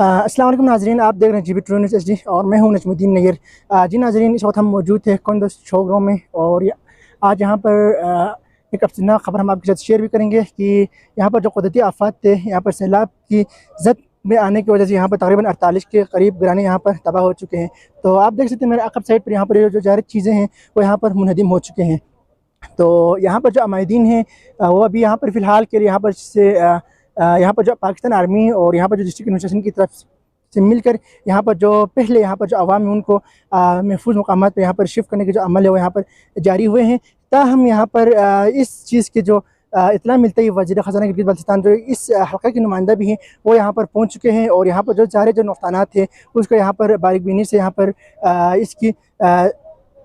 अस्सलाम वालेकुम नाज़रीन, आप देख रहे हैं GB ट्रू न्यूज़ HD और मैं हूं नजमुद्दीन नैयर। जी नाज़रीन, इस वक्त हम मौजूद थे कोंदो शोग्राम में और आज यहाँ पर एक अफसोसनाक खबर हम आपके साथ शेयर भी करेंगे कि यहाँ पर जो कुदरती आफात थे, यहाँ पर सैलाब की जद में आने की वजह से यहाँ पर तकरीबन 48 के करीब घराने यहाँ पर तबाह हो चुके हैं। तो आप देख सकते हैं मेरे अकब साइड पर यहाँ पर जो जारी चीज़ें हैं वो यहाँ पर मुनहदम हो चुके हैं। तो यहाँ पर जो अमायदीन हैं वो अभी यहाँ पर फ़िलहाल के लिए यहाँ पर से यहाँ पर जो पाकिस्तान आर्मी और यहाँ पर जो डिस्ट्रिक्ट एडमिनिस्ट्रेशन की तरफ से मिलकर यहाँ पर जो पहले यहाँ पर जो आवाम है उनको महफूज मकामात पर यहाँ पर शिफ्ट करने के जो अमल है वो यहाँ पर जारी हुए हैं। ताहम यहाँ पर इस चीज़ के जो इत्तला मिलता है वज़ीर ख़ज़ाना गिलगित बल्तिस्तान जो इस हल्का के नुमाइंदा भी हैं वो यहाँ पर पहुँच चुके हैं और यहाँ पर जो सारे जो नुकसानात थे उसको यहाँ पर बारीकबीनी से यहाँ पर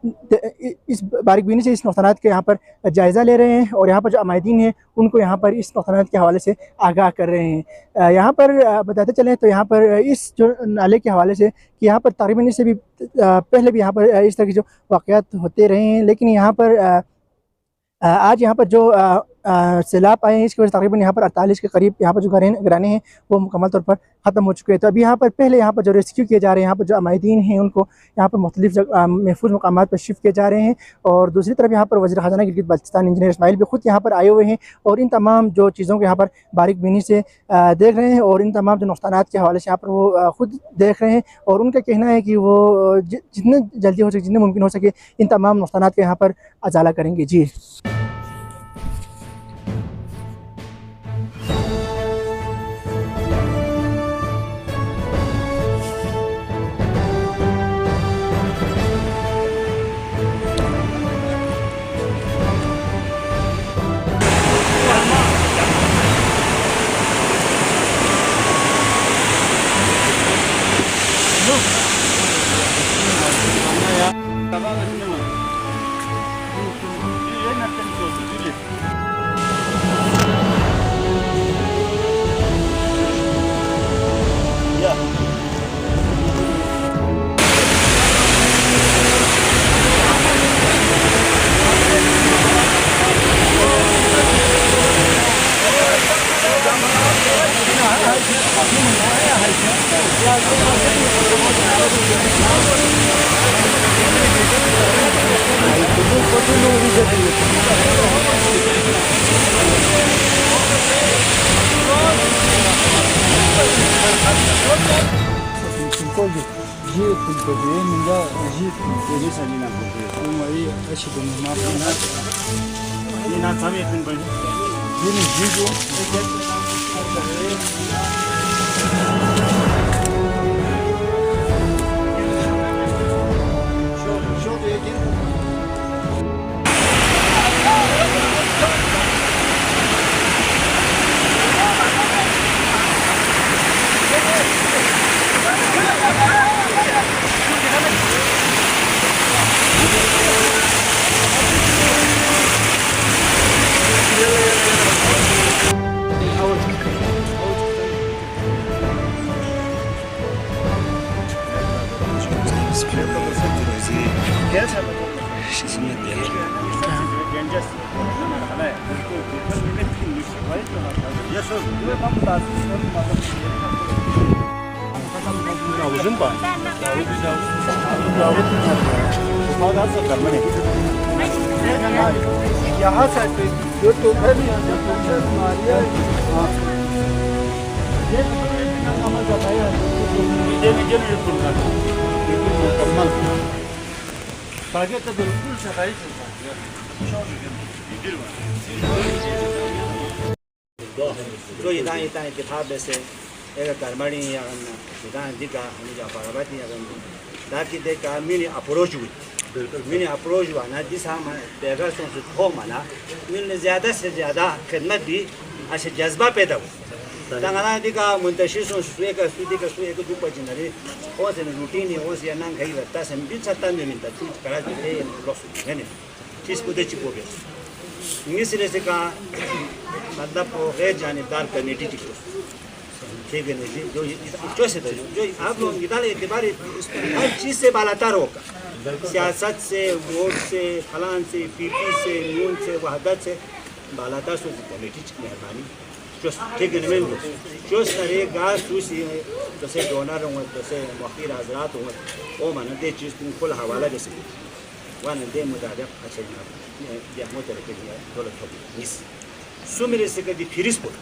इस बारीकबीनी से इस नुकसानात के यहाँ पर जायज़ा ले रहे हैं और यहाँ पर जो अमायदीन हैं उनको यहाँ पर इस नुकसानात के हवाले से आगाह कर रहे हैं। यहाँ पर बताते चलें तो यहाँ पर इस जो नाले के हवाले से कि यहाँ पर तकरीबन इससे भी पहले भी यहाँ पर इस तरह के जो वाक़यात होते रहे हैं, लेकिन यहाँ पर आज यहाँ पर जो सैलाब आए हैं इसकी वजह से तकरीबन यहाँ पर 48 के करीब यहाँ पर जो घराने हैं वो मुकम्मल तौर पर ख़त्म हो चुके हैं। तो अभी यहाँ पर पहले यहाँ पर जो रेस्क्यू किए जा रहे हैं, यहाँ पर जो अमायदीन हैं उनको यहाँ पर मुख्तलिफ महफूज मकामात पर शिफ्ट किए जा रहे हैं और दूसरी तरफ यहाँ पर वज़ीर ख़ज़ाना गिलगित बल्तिस्तान इंजीनियर इस्माइल भी ख़ुद यहाँ पर आए हुए हैं और इन तमाम जो चीज़ों को यहाँ पर बारीकबीनी से देख रहे हैं और इन तमाम जो नुकसानात के हवाले से यहाँ पर वो ख़ुद देख रहे हैं और उनका कहना है कि वो जितने जल्दी हो सके, जितने मुमकिन हो सके इन तमाम नुकसानात का यहाँ पर अजाला करेंगे। जी जो इतना इंतखाब से एक गरमड़ी या दिखा जाफराबाद दाकी देखा मिनी अप्रोच हुआ ना जिस हम बेगर से थो मना मिलने ज़्यादा से ज़्यादा खिदमत भी ऐसे जज्बा पैदा हुआ तंगना दिखा मुंतशिर सुए का सुए को दुपा जिनरे और से रूटीन है और से ना कहीं लगता है भी सत्ता में मिलता चीज करा दे लॉस है नहीं चीज को दे चिपो गया इंग्लिश से कहा मतलब गैर जानिबदार कमेटी ठीक है नहीं जो से जो आप लोग इधर एतबार हर चीज़ से बालातर होगा, सियासत से, वोट से, फलान से, पीपी से, नून से, वहदत से बालातर से पॉलिटिक्स की मेहरबानी ٹھیک ہے نمین چوس نرے گاس سوسی تو سے ڈونر ہوں تو سے مخیر حضرات ہوں او من دے چیز تم کل حوالہ دے سکتے وانا دے مطابق اچھا دے موتر کے لیے دولت ہوگی نس سو میرے سے کدی پھرس پور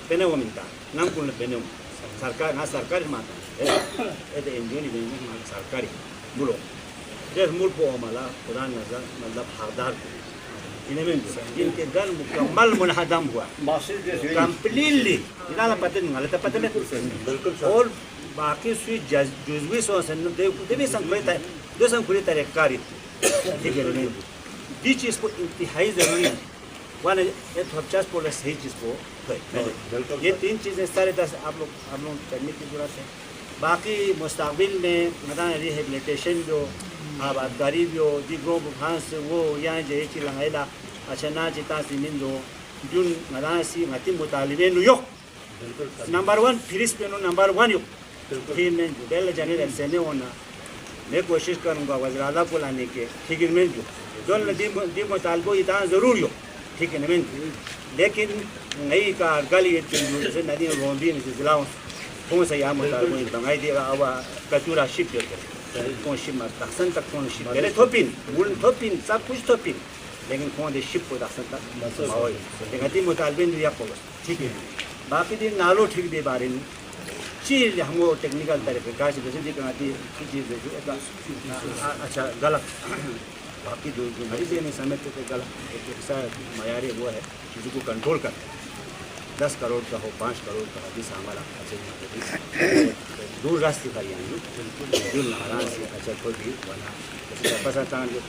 بنے وہ منتا نام کل بنے وہ سرکار نہ سرکاری ماتا ہے انجونی بنے سرکاری بولو دیر مول پو مالا قرآن نظر مطلب حقدار ان کے گھر مکمل منہدم ہوا کمپلیٹلی انہاں پتہ نہیں غلط پتہ نہیں اور باقی سوئی جزوی سو سن دے بھی سنگ کھڑی ہے دو سنگ کھڑی طریقہ کاری ٹھیک ہے یہ چیز کو انتہائی ضروری ہے وانا یہ تھوپچاس پولا صحیح چیز کو یہ تین چیزیں سارے دس آپ لوگ کرنے کی ضرورت ہے باقی مستقبل میں مثلا ریہیبلیٹیشن جو آبادکاری بھی ہو دیگروں بخان سے وہ یہاں جو چی لنگائلہ اچھا نا چیتا سی من جو جن مثلا سی متی مطالبے نو یوک نمبر ون پھرس پہ نو نمبر ون یوک پھر میں جو بیل جانے رسینے ہونا میں کوشش کروں گا وزیر اعلیٰ کو لانے کے ٹھیک ہے میں جو دول دی مطالبوں اتنا ضرور یو ٹھیک ہے میں لیکن نئی کا گلی جیسے ندی روندی ضلع کون سا یہاں مطالبوں بنگائی دے گا اب کچورا شپ جو کرے کون شپ تخصن تک کون شپ میرے تھوپین مول تھوپین سب کچھ تھوپین لیکن کون دے شپ کو تخصن تک ماحول لیکن تی مطالبے نہیں یا ہوگا ٹھیک ہے باقی دن نالو ٹھیک دے بارے میں چیز ہم وہ ٹیکنیکل طریقے کا جیسے جی کہاتی چیز اچھا غلط باقی جو ہماری دے نہیں سمجھتے تھے غلط ایک ایسا معیاری وہ ہے چیزوں کو کنٹرول کرتے ہیں 10 کروڑ کا ہو 5 کروڑ کا ہو جس ہمارا اچھا دور راستے کا یعنی جو ناران سے اچھا کوئی بھی بنا پسا تان جو